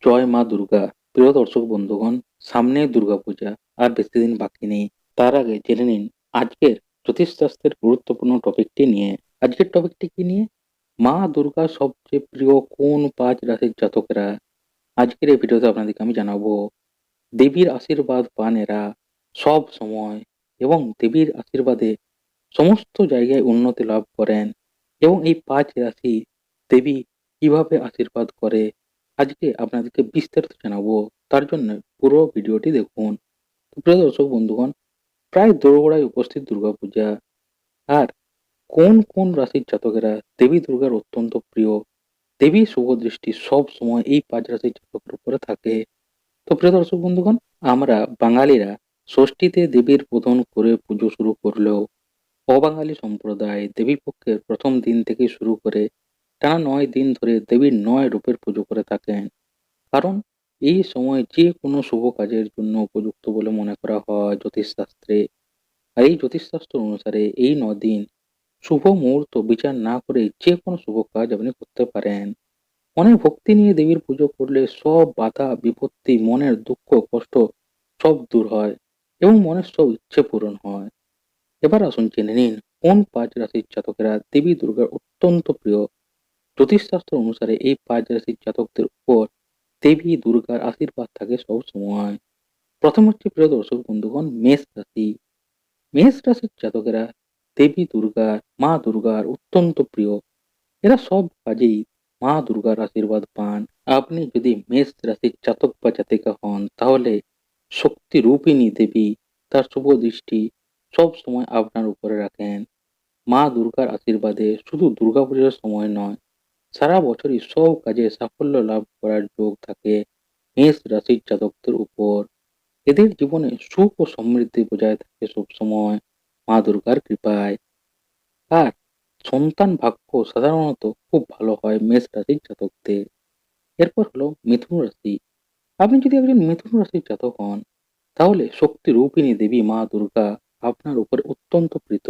জয় মা দুর্গা। প্রিয় দর্শক বন্ধুগণ, সামনে দুর্গাপূজা, আর বেশি দিন বাকি নেই। তার আগে জেনে নিন আজকের জ্যোতিষশাস্ত্রের গুরুত্বপূর্ণ টপিকটি নিয়ে। আজকের টপিকটি কি নিয়ে? মা দুর্গার সবচেয়ে প্রিয় কোন ৫ রাশির জাতকেরা? আজকের এই ভিডিওতে আপনাদেরকে আমি জানাবো। দেবীর আশীর্বাদ পান এরা সব সময়, এবং দেবীর আশীর্বাদে সমস্ত জায়গায় উন্নতি লাভ করেন। এবং এই ৫ রাশি দেবী কিভাবে আশীর্বাদ করে, আজকে আপনাদেরকে বিস্তারিত জানাবো। তার জন্য পুরো ভিডিওটি দেখুন। তো প্রিয় দর্শক বন্ধুগণ, প্রায় দোরগোড়ায় উপস্থিত দুর্গাপূজা, আর কোন কোন রাশির জাতকেরা দেবী দুর্গার অত্যন্ত প্রিয়, দেবী শুভ দৃষ্টি সব সময় এই ৫ রাশির জাতকের উপরে থাকে। তো প্রিয় দর্শক বন্ধুগণ, আমরা বাঙালিরা ষষ্ঠীতে দেবীর বোধন করে পুজো শুরু করলেও অবাঙালি সম্প্রদায় দেবীপক্ষের প্রথম দিন থেকে শুরু করে টানা ৯ দিন ধরে দেবীর ৯ রূপের পুজো করে থাকেন। কারণ এই সময় যে কোনো শুভ কাজের জন্য উপযুক্ত বলে মনে করা হয় জ্যোতিষশাস্ত্রে। আর এই জ্যোতিষশাস্ত্র অনুসারে এই ৯ দিন শুভ মুহূর্ত বিচার না করে যে কোনো শুভ কাজ আপনি করতে পারেন। মনে ভক্তি নিয়ে দেবীর পুজো করলে সব বাধা বিপত্তি, মনের দুঃখ কষ্ট সব দূর হয়, এবং মনের সব ইচ্ছে পূরণ হয়। এবার আসুন জেনে নিন কোন ৫ রাশির জাতকেরা দেবী দুর্গার অত্যন্ত প্রিয়। জ্যোতিষশাস্ত্র অনুসারে এই ৫ রাশির জাতকদের উপর দেবী দুর্গার আশীর্বাদ থাকে সব সময়। প্রথম হচ্ছে প্রিয় দর্শক বন্ধুগণ, মেষ রাশি। মেষ রাশির জাতকেরা দেবী দুর্গার, মা দুর্গার অত্যন্ত প্রিয়। এরা সব কাজেই মা দুর্গার আশীর্বাদ পান। আপনি যদি মেষ রাশির জাতক বা জাতিকা হন, তাহলে শক্তি রূপিণী দেবী তার শুভ দৃষ্টি সব সময় আপনার উপরে রাখেন। মা দুর্গার আশীর্বাদে শুধু দুর্গাপূজার সময় নয়, সারা বছরই সব কাজে সাফল্য লাভ করার যোগ থাকে মেষ রাশির জাতকদের উপর। এদের জীবনে সুখ ও সমৃদ্ধি বজায় থাকে সবসময় মা দুর্গার কৃপায়। আর সন্তান ভাগ্য সাধারণত খুব ভালো হয় মেষ রাশির জাতকদের। এরপর হলো মিথুন রাশি। আপনি যদি একজন মিথুন রাশির জাতক হন, তাহলে শক্তি রূপিণী দেবী মা দুর্গা আপনার উপরে অত্যন্ত প্রীত।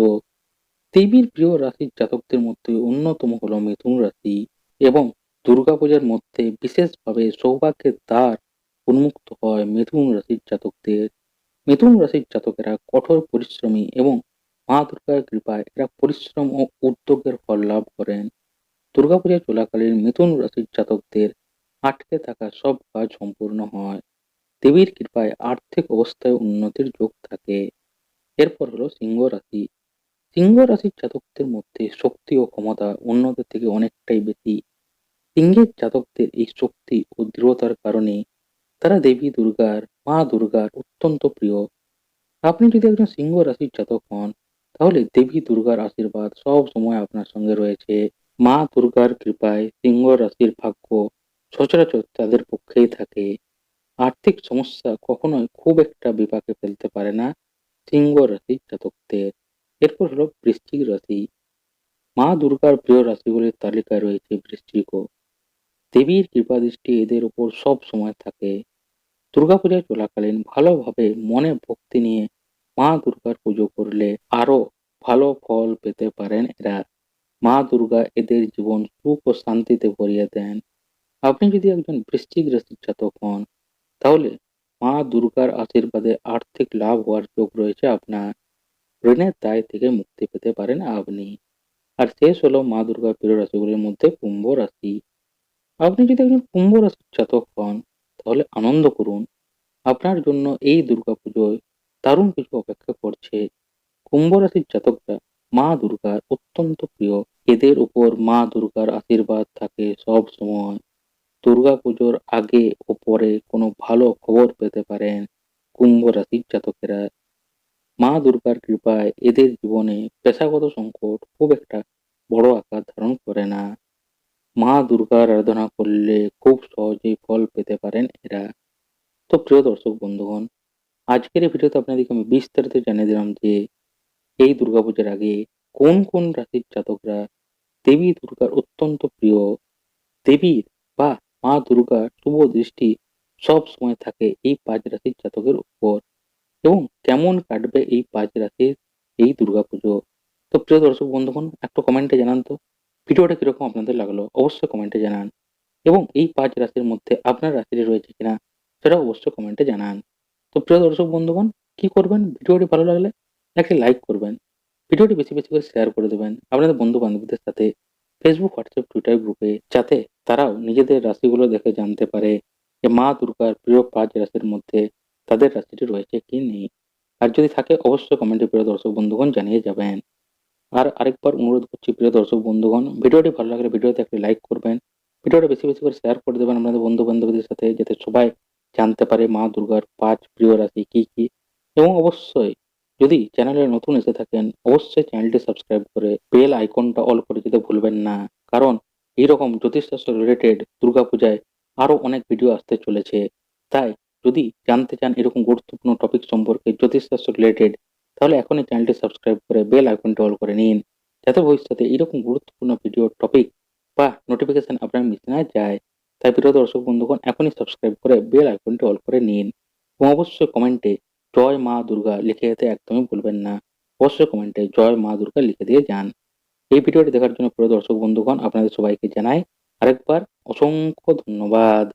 দেবীর প্রিয় রাশির জাতকদের মধ্যে অন্যতম হলো মিথুন রাশি, এবং দুর্গাপূজার মধ্যে বিশেষভাবে সৌভাগ্যের দ্বার উন্মুক্ত হয় মিথুন রাশির জাতকদের। মিথুন রাশির জাতকেরা কঠোর পরিশ্রমী, এবং মা দুর্গার কৃপায় এরা পরিশ্রম ও উদ্যোগের ফল লাভ করেন। দুর্গাপূজা চলাকালীন মিথুন রাশির জাতকদের আটকে থাকা সব কাজ সম্পূর্ণ হয়। দেবীর কৃপায় আর্থিক অবস্থায় উন্নতির যোগ থাকে। এরপর হলো সিংহ রাশি। সিংহ রাশির জাতকদের মধ্যে শক্তি ও ক্ষমতা অন্যদের থেকে অনেকটাই বেশি। সিংহের জাতকদের এই শক্তি ও দৃঢ়তার কারণে তারা দেবী দুর্গার, মা দুর্গার অত্যন্ত প্রিয়। আপনি যদি একজন সিংহ রাশির জাতক হন, তাহলে দেবী দুর্গার আশীর্বাদ সব সময় আপনার সঙ্গে রয়েছে। মা দুর্গার কৃপায় সিংহ রাশির ভাগ্য সচরাচর তাদের পক্ষেই থাকে। আর্থিক সমস্যা কখনোই খুব একটা বিপাকে ফেলতে পারে না সিংহ রাশির জাতকদের। এরপর হলো বৃশ্চিক রাশি। মা দুর্গার প্রিয় রাশিগুলির তালিকায় রয়েছে বৃশ্চিকও। দেবীর কৃপাদৃষ্টি এদের উপর সব সময় থাকে। দুর্গাপূজা চলাকালীন ভালোভাবে মনে ভক্তি নিয়ে মা দুর্গার পুজো করলে আরো ভালো ফল পেতে পারেন এরা। মা দুর্গা এদের জীবন সুখ ও শান্তিতে ভরিয়ে দেন। আপনি যদি একজন বৃশ্চিক রাশির জাতক হন, তাহলে মা দুর্গার আশীর্বাদে আর্থিক লাভ হওয়ার যোগ রয়েছে আপনার। ঋণের দায় থেকে মুক্তি পেতে পারেন আপনি। আর শেষ হলো মা দুর্গার প্রিয় রাশিগুলির মধ্যে কুম্ভ রাশি। আপনি যদি একজন কুম্ভ রাশির জাতক হন, তাহলে আনন্দ করুন। আপনার জন্য এই দুর্গাপুজোয় দারুণ কিছু অপেক্ষা করছে। কুম্ভ রাশির জাতকরা মা দুর্গার অত্যন্ত প্রিয়। এদের উপর মা দুর্গার আশীর্বাদ থাকে সব সময়। দুর্গাপুজোর আগে ও পরে কোনো ভালো খবর পেতে পারেন কুম্ভ রাশির জাতকেরা। মা দুর্গার কৃপায় এদের জীবনে পেশাগত সংকট খুব একটা বড় আকার ধারণ করে না। মা দুর্গার আরাধনা করলে খুব সহজেই ফল পেতে পারেন এরা। তো প্রিয় দর্শক বন্ধুগণ, আজকের এই ভিডিওতে আপনাদেরকে আমি বিস্তারিত জানিয়ে দিলাম যে এই দুর্গাপূজার আগে কোন কোন রাশির জাতকরা দেবী দুর্গার অত্যন্ত প্রিয়। দেবীর বা মা দুর্গার শুভ দৃষ্টি সব সময় থাকে এই ৫ রাশির জাতকের উপর, এবং কেমন কাটবে এই ৫ রাশির এই দুর্গাপুজো। তো প্রিয় দর্শক বন্ধুগণ, একটু কমেন্টে জানান তো ভিডিওটা কিরকম আপনাদের লাগলো, অবশ্যই কমেন্টে জানান। এবং এই 5 রাশির মধ্যে আপনার রাশিটি রয়েছে কিনা সেটা অবশ্যই কমেন্টে জানান। তো প্রিয় দর্শক বন্ধুগণ, কি করবেন? ভিডিওটি ভালো লাগলে একটি লাইক করবেন। ভিডিওটি বেশি, বেশি করে শেয়ার করে দেবেন আপনাদের বন্ধু-বান্ধবদের সাথে। Facebook, WhatsApp, Twitter গ্রুপে, যাতে তারাও নিজেদের রাশিগুলো দেখে জানতে পারে যে মা দুর্গার প্রিয় 5 রাশির মধ্যে তাদের রাশিটি রয়েছে কি নেই। আর যদি থাকে অবশ্যই কমেন্টে প্রিয় দর্শক বন্ধুগণ জানিয়ে যাবেন। আর আরেকবার অনুরোধ করছি প্রিয় দর্শক বন্ধুগণ, ভিডিওটি ভালো লাগলে ভিডিওতে একটি লাইক করবেন। ভিডিওটা বেশি, বেশি করে শেয়ার করে দেবেন আপনাদের বন্ধু-বান্ধবদের সাথে, যাতে সবাই জানতে পারে মা দুর্গার 5 প্রিয় রাশি কি, কি। এবং অবশ্যই যদি চ্যানেলে নতুন এসে থাকেন, অবশ্যই চ্যানেলটি সাবস্ক্রাইব করে বেল আইকনটা অল করে দিতে ভুলবেন না। কারণ এইরকম জ্যোতিষশাস্ত্র রিলেটেড দুর্গাপূজায় আরো অনেক ভিডিও আসতে চলেছে। তাই যদি জানতে চান এরকম গুরুত্বপূর্ণ টপিক সম্পর্কে জ্যোতিষশাস্ত্র রিলেটেড, তাহলে এখনই চ্যানেলটি সাবস্ক্রাইব করে বেল আইকনটি অল করে নিন, যাতে ভবিষ্যতে এরকম গুরুত্বপূর্ণ ভিডিও টপিক বা নোটিফিকেশন আপনার মিস না যায়। তাই প্রিয় দর্শক বন্ধুগণ, এখনই সাবস্ক্রাইব করে বেল আইকনটি অল করে নিন এবং অবশ্যই কমেন্টে জয় মা দুর্গা লিখে যেতে একদমই ভুলবেন না। অবশ্যই কমেন্টে জয় মা দুর্গা লিখে দিয়ে যান। এই ভিডিওটি দেখার জন্য প্রিয় দর্শক বন্ধুগণ আপনাদের সবাইকে জানাই আরেকবার অসংখ্য ধন্যবাদ।